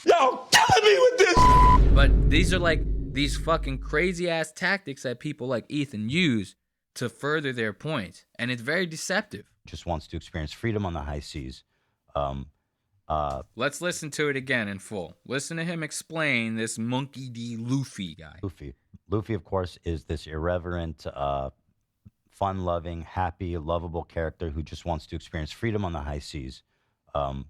Y'all killing me with this. But these are like these fucking crazy ass tactics that people like Ethan use to further their point, and it's very deceptive. Just wants to experience freedom on the high seas. Let's listen to it again in full. Listen to him explain this Monkey D. Luffy guy. Luffy, of course, is this irreverent, fun-loving, happy, lovable character who just wants to experience freedom on the high seas. And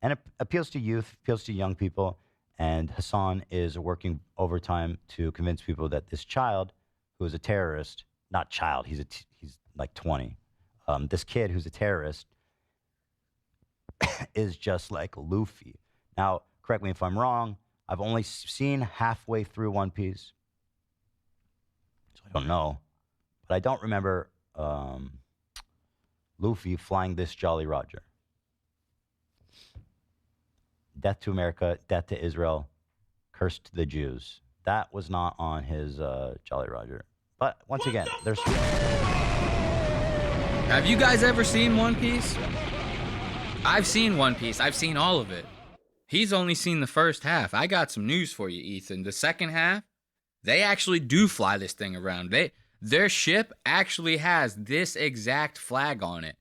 it appeals to youth, appeals to young people. And Hasan is working overtime to convince people that this child, who is a terrorist, not child, he's like 20. This kid who's a terrorist is just like Luffy. Now, correct me if I'm wrong. I've only seen halfway through One Piece, so I don't know. But I don't remember Luffy flying this Jolly Roger. Death to America, death to Israel, curse to the Jews. That was not on his Jolly Roger. But once again, there's... Have you guys ever seen One Piece? I've seen One Piece. I've seen all of it. He's only seen the first half. I got some news for you, Ethan. The second half, they actually do fly this thing around. Their ship actually has this exact flag on it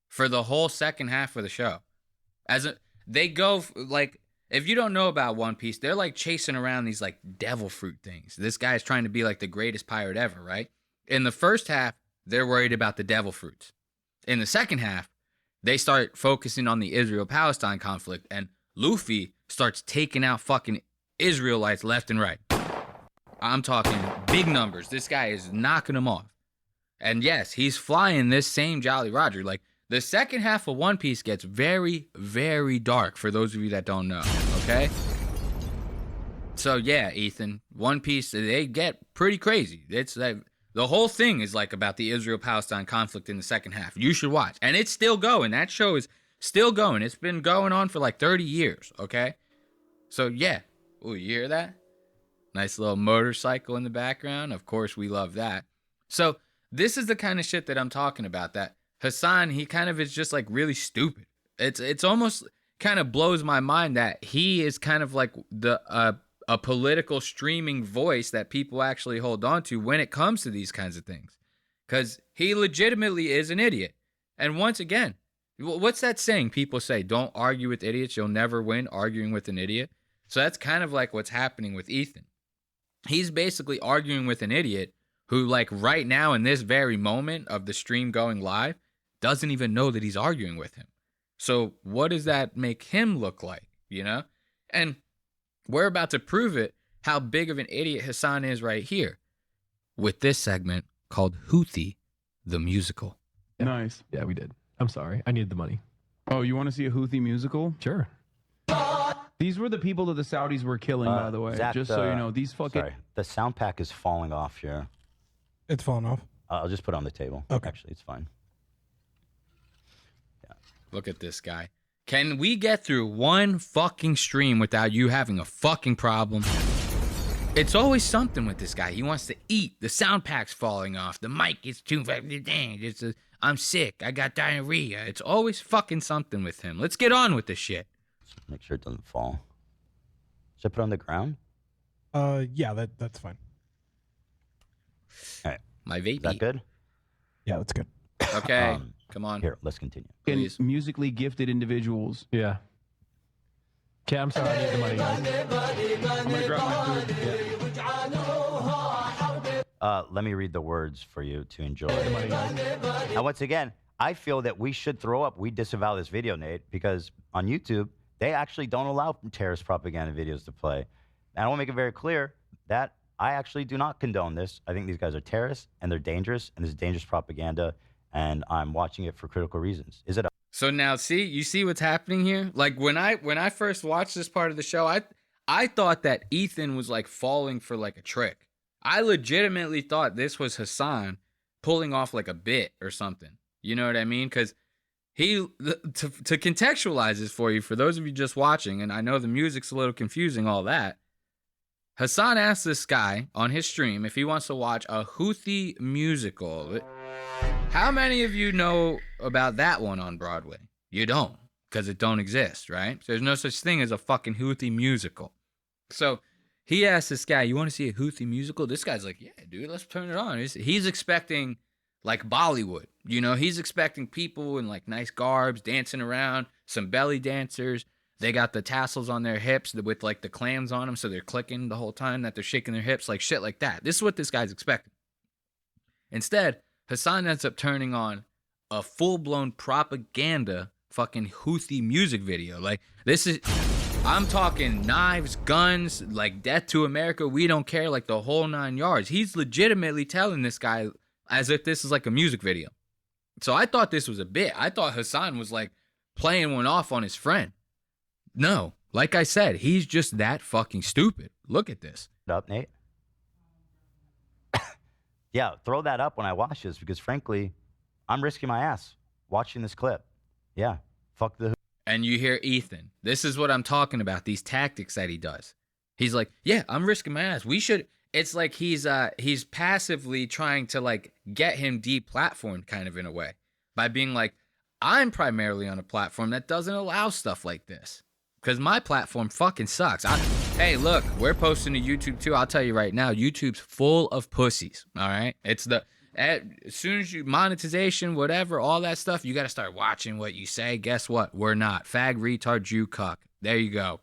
for the whole second half of the show. They go, like, if you don't know about One Piece, they're, like, chasing around these, like, devil fruit things. This guy's trying to be, like, the greatest pirate ever, right? In the first half, they're worried about the devil fruits. In the second half, they start focusing on the Israel Palestine conflict, and Luffy starts taking out fucking Israelites left and right. I'm talking big numbers. This guy is knocking them off. And yes, he's flying this same Jolly Roger. Like, the second half of One Piece gets very, very dark for those of you that don't know, okay? So yeah, Ethan, One Piece, they get pretty crazy. It's like, the whole thing is like about the Israel-Palestine conflict in the second half. You should watch. And it's still going. That show is still going. It's been going on for like 30 years, okay? So yeah. Ooh, you hear that? Nice little motorcycle in the background. Of course, we love that. So this is the kind of shit that I'm talking about, that Hasan, he kind of is just like really stupid. It's almost kind of blows my mind that he is kind of like a political streaming voice that people actually hold on to when it comes to these kinds of things. Because he legitimately is an idiot. And once again, what's that saying? People say, don't argue with idiots. You'll never win arguing with an idiot. So that's kind of like what's happening with Ethan. He's basically arguing with an idiot who, like, right now in this very moment of the stream going live, doesn't even know that he's arguing with him. So what does that make him look like, you know? And we're about to prove it, how big of an idiot Hasan is right here, with this segment called Houthi, the musical. Yeah. Nice. Yeah, we did. I'm sorry. I needed the money. Oh, you want to see a Houthi musical? Sure. These were the people that the Saudis were killing, by the way. Zach, just so you know, these fucking... Sorry, the sound pack is falling off here. It's falling off. I'll just put it on the table. Okay. Actually, it's fine. Yeah. Look at this guy. Can we get through one fucking stream without you having a fucking problem? It's always something with this guy. He wants to eat. The sound pack's falling off. The mic is too... I'm sick. I got diarrhea. It's always fucking something with him. Let's get on with this shit. Make sure it doesn't fall. Should I put it on the ground? Yeah, that's fine. All right. My vape. Is that good? Yeah, that's good. Okay, come on. Here, let's continue. Please. musically gifted individuals. Yeah. Okay, I'm sorry. I need the money, guys. I'm gonna grab my food. Let me read the words for you to enjoy. Now, once again, I feel that we should throw up. We disavow this video, Nate, because on YouTube, they actually don't allow terrorist propaganda videos to play. And I want to make it very clear that I actually do not condone this. I think these guys are terrorists, and they're dangerous, and this is dangerous propaganda, and I'm watching it for critical reasons. Is it? So now, you see what's happening here? Like, when I first watched this part of the show, I thought that Ethan was, like, falling for, like, a trick. I legitimately thought this was Hasan pulling off, like, a bit or something. You know what I mean? Because to contextualize this for you, for those of you just watching, and I know the music's a little confusing, all that, Hasan asked this guy on his stream if he wants to watch a Houthi musical. How many of you know about that one on Broadway? You don't. because it don't exist, right? There's no such thing as a fucking Houthi musical. So he asked this guy, you want to see a Houthi musical? This guy's like, yeah, dude, let's turn it on. He's expecting like Bollywood. You know, he's expecting people in like nice garbs dancing around, some belly dancers. They got the tassels on their hips with like the clams on them, so they're clicking the whole time that they're shaking their hips, like shit like that. This is what this guy's expecting. Instead, Hasan ends up turning on a full-blown propaganda fucking Houthi music video. Like, this is, I'm talking knives, guns, like death to America, we don't care, like the whole 9 yards. He's legitimately telling this guy as if this is like a music video. So I thought this was a bit. I thought Hasan was like playing one off on his friend. No, like I said, he's just that fucking stupid. Look at this. Up, Nate? Yeah, throw that up when I watch this because, frankly, I'm risking my ass watching this clip. Yeah, fuck the... And you hear Ethan. This is what I'm talking about, these tactics that he does. He's like, yeah, I'm risking my ass. We should... It's like he's passively trying to, like, get him deplatformed kind of in a way by being like, I'm primarily on a platform that doesn't allow stuff like this. Because my platform fucking sucks. Hey, look, we're posting to YouTube too. I'll tell you right now, YouTube's full of pussies, all right? It's as soon as you, monetization, whatever, all that stuff, you got to start watching what you say. Guess what? We're not. Fag, retard, Jew, cuck. There you go.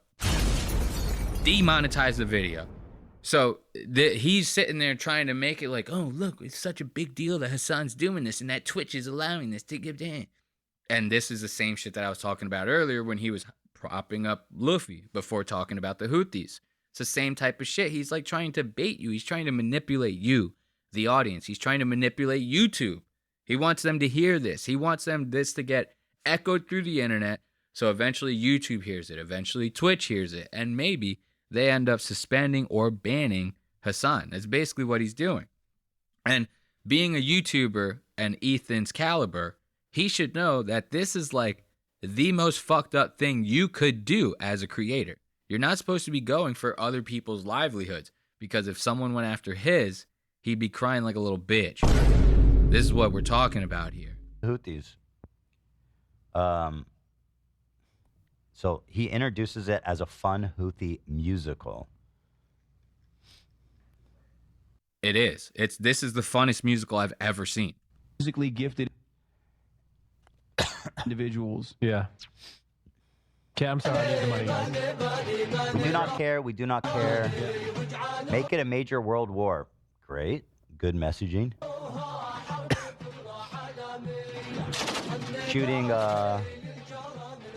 Demonetize the video. So he's sitting there trying to make it like, oh, look, it's such a big deal that Hasan's doing this and that Twitch is allowing this to give down. And this is the same shit that I was talking about earlier when he was propping up Luffy before talking about the Houthis. It's the same type of shit. He's like trying to bait you. He's trying to manipulate you, the audience. He's trying to manipulate YouTube. He wants them to hear this. He wants this to get echoed through the internet. So eventually YouTube hears it. Eventually Twitch hears it. And maybe they end up suspending or banning Hasan. That's basically what he's doing. And being a YouTuber and Ethan's caliber, he should know that this is like the most fucked up thing you could do as a creator. You're not supposed to be going for other people's livelihoods, because if someone went after his, he'd be crying like a little bitch. This is what we're talking about here. Houthis. So he introduces it as a fun Houthi musical. It is. This is the funnest musical I've ever seen. Musically gifted individuals. Yeah. Okay, I'm sorry. I need the money, guys. We do not care. We do not care. Make it a major world war. Great. Good messaging. Shooting,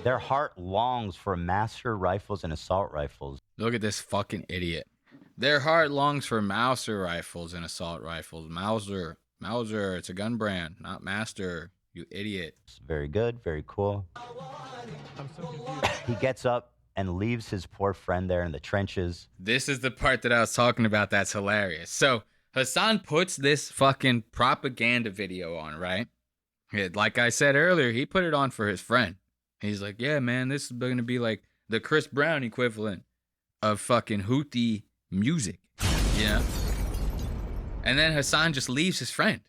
their heart longs for master rifles and assault rifles. Look at this fucking idiot. Their heart longs for Mauser rifles and assault rifles. Mauser, it's a gun brand, not Master. You idiot. Very good. Very cool. I'm so confused. He gets up and leaves his poor friend there in the trenches. This is the part that I was talking about that's hilarious. So Hasan puts this fucking propaganda video on, right? Like I said earlier, he put it on for his friend. He's like, yeah, man, this is going to be like the Chris Brown equivalent of fucking Houthi music, you know? And then Hasan just leaves his friend.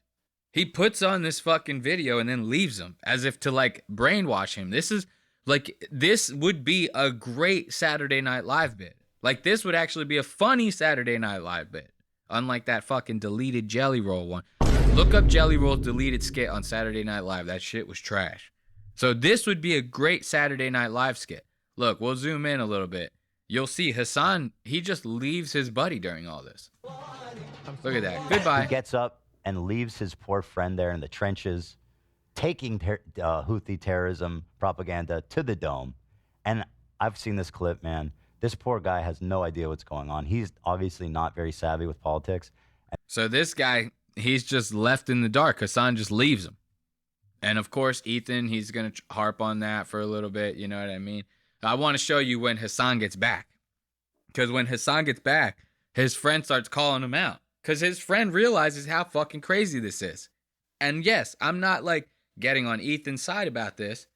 He puts on this fucking video and then leaves him as if to like brainwash him. This would be a great Saturday Night Live bit. Like, this would actually be a funny Saturday Night Live bit. Unlike that fucking deleted Jelly Roll one. Look up Jelly Roll's deleted skit on Saturday Night Live. That shit was trash. So this would be a great Saturday Night Live skit. Look, we'll zoom in a little bit. You'll see Hasan, he just leaves his buddy during all this. Look at that. Goodbye. He gets up and leaves his poor friend there in the trenches, taking Houthi terrorism propaganda to the dome. And I've seen this clip, man. This poor guy has no idea what's going on. He's obviously not very savvy with politics. So this guy, he's just left in the dark. Hasan just leaves him. And of course, Ethan, he's going to harp on that for a little bit. You know what I mean? I want to show you when Hasan gets back. Because when Hasan gets back, his friend starts calling him out. Because his friend realizes how fucking crazy this is. And yes, I'm not like getting on Ethan's side about this,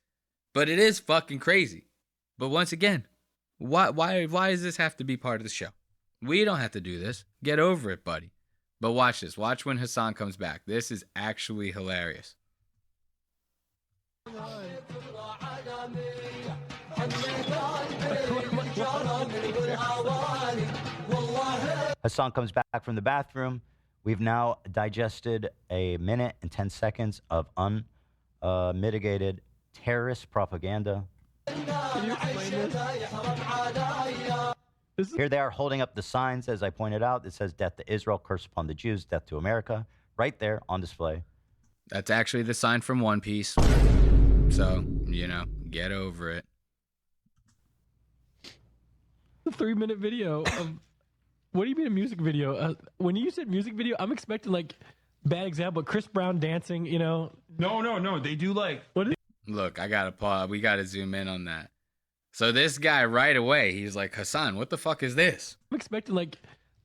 but it is fucking crazy. But once again, why does this have to be part of the show? We don't have to do this. Get over it, buddy. But watch this. Watch when Hasan comes back. This is actually hilarious. Hasan comes back from the bathroom. We've now digested a minute and 10 seconds of unmitigated terrorist propaganda. Can you explain this? Here they are holding up the signs, as I pointed out. It says, "Death to Israel, curse upon the Jews, death to America," right there on display. That's actually the sign from One Piece. So, you know, get over it. A 3-minute video of. What do you mean a music video? When you said music video, I'm expecting like bad example, Chris Brown dancing. You know? No. They do like. What is? Look, I gotta pause. We gotta zoom in on that. So this guy right away, he's like, Hasan, what the fuck is this? I'm expecting like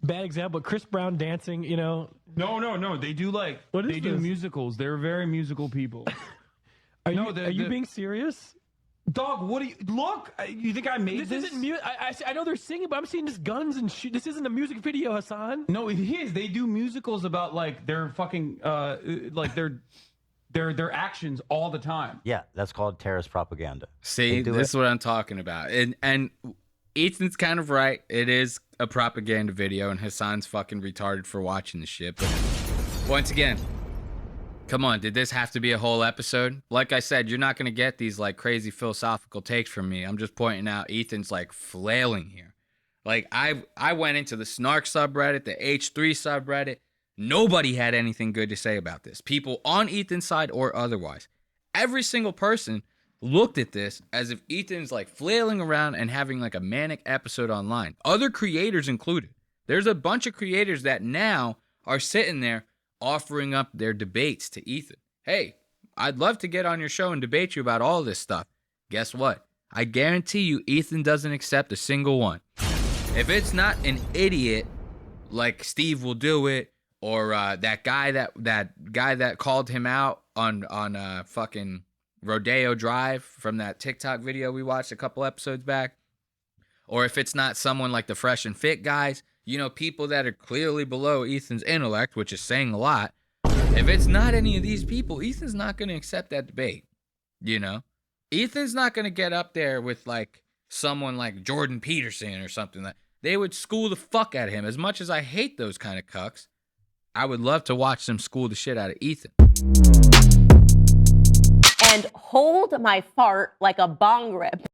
bad example, Chris Brown dancing. You know? No. They do like. What is they do this? musicals. They're very musical people. Are No, you being serious? Dog, what do you look? You think I made this? This isn't music. I know they're singing, but I'm seeing just guns and shit. This isn't a music video, Hasan. No, it is. They do musicals about like their fucking like their actions all the time. Yeah, that's called terrorist propaganda. See, this is what I'm talking about. And Ethan's kind of right. It is a propaganda video, and Hasan's fucking retarded for watching the shit. But once again, come on, did this have to be a whole episode? Like I said, you're not going to get these like crazy philosophical takes from me. I'm just pointing out Ethan's like flailing here. Like I went into the Snark subreddit, the H3 subreddit. Nobody had anything good to say about this. People on Ethan's side or otherwise. Every single person looked at this as if Ethan's like flailing around and having like a manic episode online. Other creators included. There's a bunch of creators that now are sitting there offering up their debates to Ethan. Hey, I'd love to get on your show and debate you about all this stuff. Guess what? I guarantee you Ethan doesn't accept a single one. If it's not an idiot like Steve will do it, or that guy that called him out on fucking Rodeo Drive from that TikTok video we watched a couple episodes back, or if it's not someone like the Fresh and Fit guys, you know, people that are clearly below Ethan's intellect, which is saying a lot. If it's not any of these people, Ethan's not going to accept that debate, you know? Ethan's not going to get up there with, like, someone like Jordan Peterson or something. That they would school the fuck out of him. As much as I hate those kind of cucks, I would love to watch them school the shit out of Ethan. And hold my fart like a bong rip.